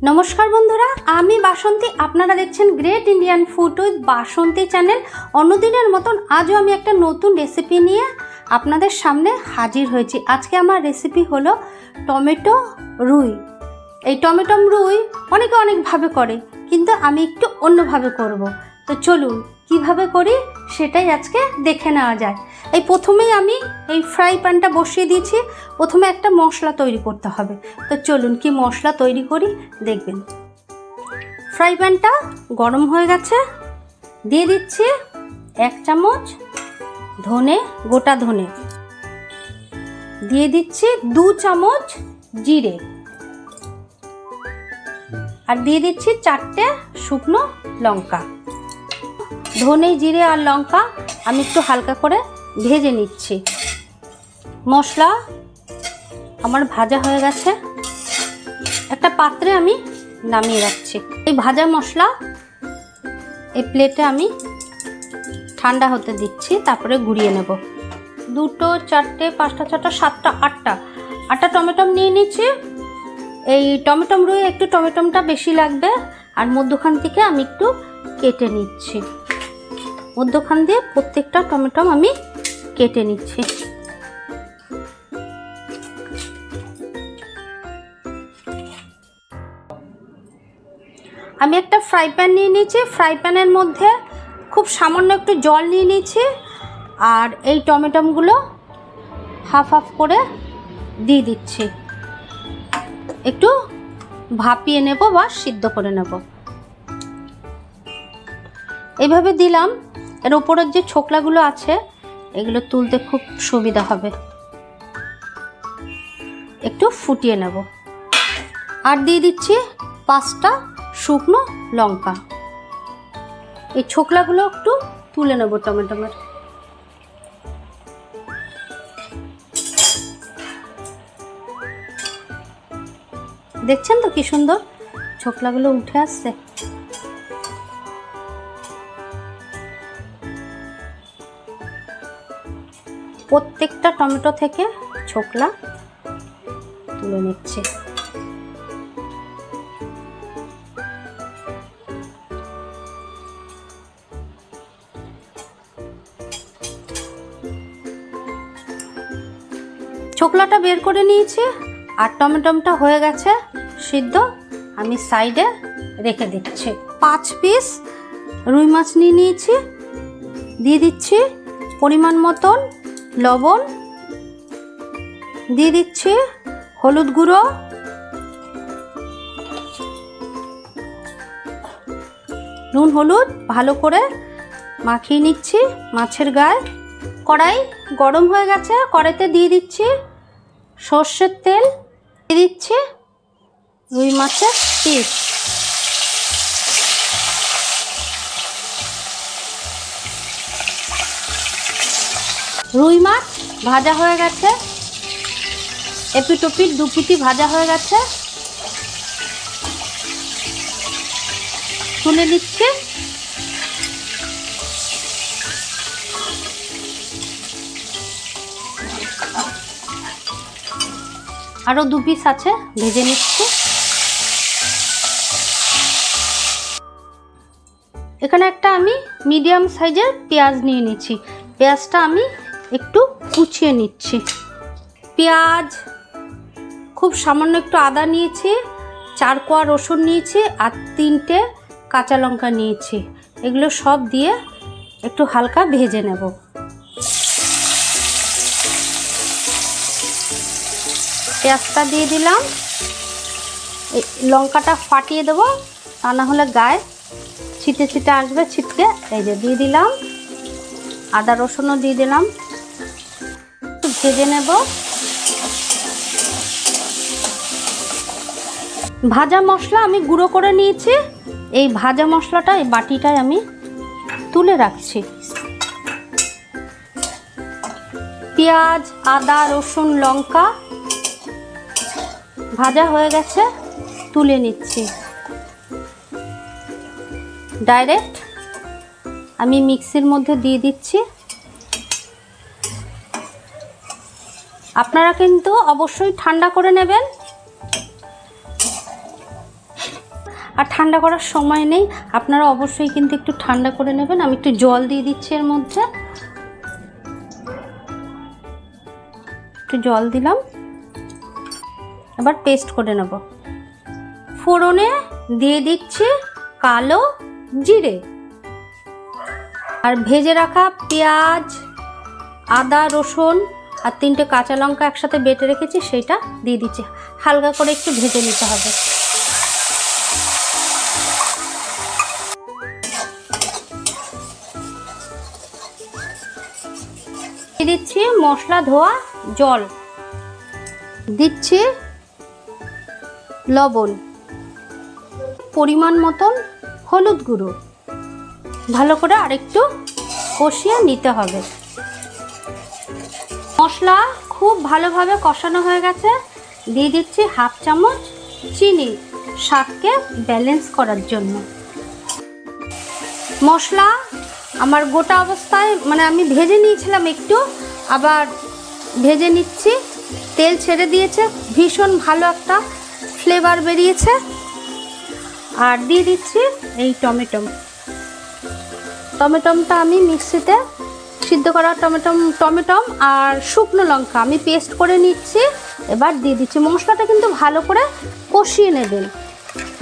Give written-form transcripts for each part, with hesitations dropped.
নমস্কার বন্ধুরা, আমি বাসন্তী। আপনারা দেখছেন great Indian food with Basanti channel. অন্যদিনের মতন আজও আমি একটা নতুন রেসিপি নিয়ে আপনাদের সামনে হাজির হয়েছি। আজকে আমার রেসিপি হলো টমেটো রুই। এই টমেটো রুই অনেকে অনেকভাবে করে, কিন্তু আমি একটু অন্যভাবে করব। তো চলুন কিভাবে করি সেটাই আজকে দেখে নেওয়া যায়। এই প্রথমেই আমি এই ফ্রাই প্যানটা বসিয়ে দিয়েছি। প্রথমে একটা মশলা তৈরি করতে হবে। তো চলুন কি মশলা তৈরি করি দেখবেন। ফ্রাই প্যানটা গরম হয়ে গেছে, দিয়ে দিচ্ছি 1 চামচ ধনে, গোটা ধনে, দিয়ে দিচ্ছি 2 চামচ জিরে, আর দিয়ে দিচ্ছি 4টে শুকনো লঙ্কা। ধনে, জিরে আর লঙ্কা আমি একটু হালকা করে ভেজে নিচ্ছি। মশলা আমার ভাজা হয়ে গেছে, একটা পাত্রে আমি নামিয়ে রাখছি। এই ভাজা মশলা এই প্লেটে আমি ঠান্ডা হতে দিচ্ছি, তারপরে গুঁড়িয়ে নেব। 2, 4, 5, 6, 7, 8টা টমেটো নিয়ে নিচ্ছি। এই টমেটো রুই একটু টমেটোটা বেশি লাগবে, আর মধ্যখান থেকে আমি একটু কেটে নিচ্ছি। মধ্যখান দিয়ে প্রত্যেকটা টমেটো আমি কেটে নিচ্ছি। আমি একটা ফ্রাই প্যান নিয়ে নিয়েছি। ফ্রাই প্যানের মধ্যে খুব সামান্য একটু জল নিয়ে নিয়েছি, আর এই টমেটোগুলো হাফ হাফ করে দিয়ে দিচ্ছি। একটু ভাপিয়ে নেব বা সিদ্ধ করে নেব। এইভাবে দিলাম। এর উপরের যে ছোকলাগুলো আছে এগুলো তুলতে খুব সুবিধা হবে। একটু ফুটিয়ে নেব, আর দিয়ে দিচ্ছি 5টা শুকনো লঙ্কা। এই ছোকলাগুলো একটু তুলে নেব টমেটোর। দেখছেন তো কি সুন্দর ছোকলাগুলো উঠে আসছে। প্রত্যেকটা টমেটো থেকে ছোকলা তুলে নিচ্ছে। ছোকলাটা বের করে নিয়েছি, আর টমেটোটা হয়ে গেছে সিদ্ধ। আমি সাইডে রেখে দিচ্ছি। 5 পিস রুই মাছ নিয়ে নিয়েছি, দিয়ে দিচ্ছি পরিমাণ মতন লবণ, দিয়ে দিচ্ছি হলুদ গুঁড়ো, নুন হলুদ ভালো করে মাখিয়ে নিচ্ছি মাছের গায়ে। কড়াই গরম হয়ে গেছে, কড়াইতে দিয়ে দিচ্ছি সর্ষের তেল, দিয়ে দিচ্ছি রুই মাছের পিস। রুই মাছ ভাজা হয়ে গেছে, এপিট ওপিট 2 পিটি ভাজা হয়ে গেছে। তুলে নিচ্ছি। আরও 2 পিস আছে, ভেজে নিচ্ছি। এখানে একটা আমি মিডিয়াম সাইজের পেঁয়াজ নিয়ে নিচ্ছি। পেঁয়াজটা আমি একটু কুচিয়ে নিচ্ছি। পেঁয়াজ, খুব সামান্য একটু আদা নিয়েছি, 4 কোয়া রসুন নিয়েছি, আর 3টে কাঁচা লঙ্কা নিয়েছি। এগুলো সব দিয়ে একটু হালকা ভেজে নেব। পেঁয়াজটা দিয়ে দিলাম। এই লঙ্কাটা ফাটিয়ে দেবো, তা না হলে গায়ে ছিটে ছিটে আসবে, ছিটকে। এই যে দিয়ে দিলাম। আদা রসুনও দিয়ে দিলাম, একটু ভেজে নেব। ভাজা মশলা আমি গুঁড়ো করে নিয়েছি। এই ভাজা মশলাটা এই বাটিটায় আমি তুলে রাখছি। পেঁয়াজ, আদা, রসুন, লঙ্কা ভাজা হয়ে গেছে, তুলে নিচ্ছি। ডাইরেক্ট আমি মিক্সির মধ্যে দিয়ে দিচ্ছি। আপনারা কিন্তু অবশ্যই ঠান্ডা করে নেবেন। আর ঠান্ডা করার সময় নেই, আপনারা অবশ্যই কিন্তু একটু ঠান্ডা করে নেবেন। আমি একটু জল দিয়ে দিচ্ছি এর মধ্যে, একটু জল দিলাম, এবার পেস্ট করে নেব। ফোড়নে দিয়ে দিচ্ছি কালো জিরে, আর ভেজে রাখা পেঁয়াজ, আদা, রসুন আর 3টে কাঁচা লঙ্কা একসাথে বেটে রেখেছি, সেটা দিয়ে দিচ্ছি। হালকা করে একটু ভেজে নিতে হবে। দিয়ে দিচ্ছি মশলা ধোয়া জল, দিচ্ছি লবণ, পরিমাণ মতন হলুদ গুঁড়ো, ভালো করে আরেকটু কষিয়ে নিতে হবে। মশলা খুব ভালোভাবে কষানো হয়ে গেছে, দিয়ে দিচ্ছি 1/2 চামচ চিনি স্বাদকে ব্যালেন্স করার জন্য। মশলা আমার গোটা অবস্থায় মানে আমি ভেজে নিয়েছিলাম, একটু আবার ভেজে নিচ্ছি, তেল ছেড়ে দিয়েছে, ভীষণ ভালো একটা ফ্লেভার বেরিয়েছে। আর দিয়ে দিচ্ছি এই টমেটোটা আমি মিক্সিতে সিদ্ধ করা টমেটো আর শুকনো লঙ্কা আমি পেস্ট করে নিচ্ছি, এবার দিয়ে দিচ্ছি। মশলাটা কিন্তু ভালো করে কষিয়ে নেবেন,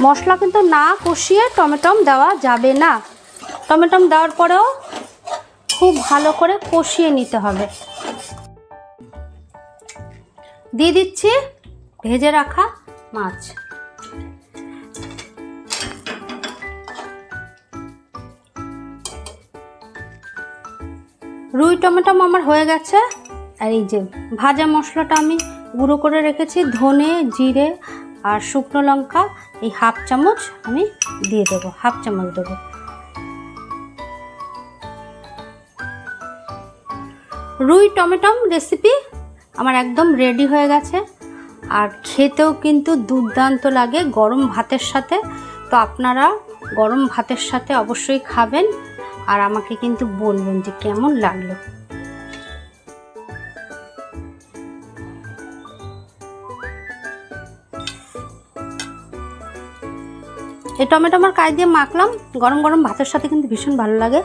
মশলা কিন্তু না কষিয়ে টমেটো দেওয়া যাবে না। টমেটো দেওয়ার পরেও খুব ভালো করে কষিয়ে নিতে হবে। দিয়ে দিচ্ছি ভেজে রাখা মাছ, রুই টমেটো আমার হয়ে গেছে। আর এই যে ভাজা মশলাটা আমি গুঁড়ো করে রেখেছি, ধনে, জিরে আর শুকনো লঙ্কা, এই 1/2 চামচ আমি দিয়ে দেবো, 1/2 চামচ দেবো। রুই টমেটো রেসিপি আমার একদম রেডি হয়ে গেছে, আর খেতেও কিন্তু দুর্দান্ত লাগে গরম ভাতের সাথে। তো আপনারা গরম ভাতের সাথে অবশ্যই খাবেন, আর আমাকে কিন্তু বলবেন যে কেমন লাগলো। এই টমেটো আমার কাই দিয়ে মাখলাম, গরম গরম ভাতের সাথে কিন্তু ভীষণ ভালো লাগে।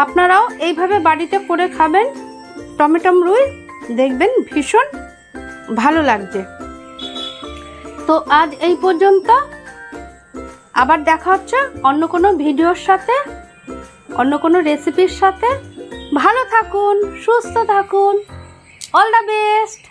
আপনারাও এইভাবে বাড়িতে করে খাবেন টমেটো রুই, দেখবেন ভীষণ ভালো লাগছে। তো আজ এই পর্যন্ত, আবার দেখা হচ্ছে অন্য কোনো ভিডিওর সাথে, অন্য কোনো রেসিপির সাথে। ভালো থাকুন, সুস্থ থাকুন, অল দ্য বেস্ট।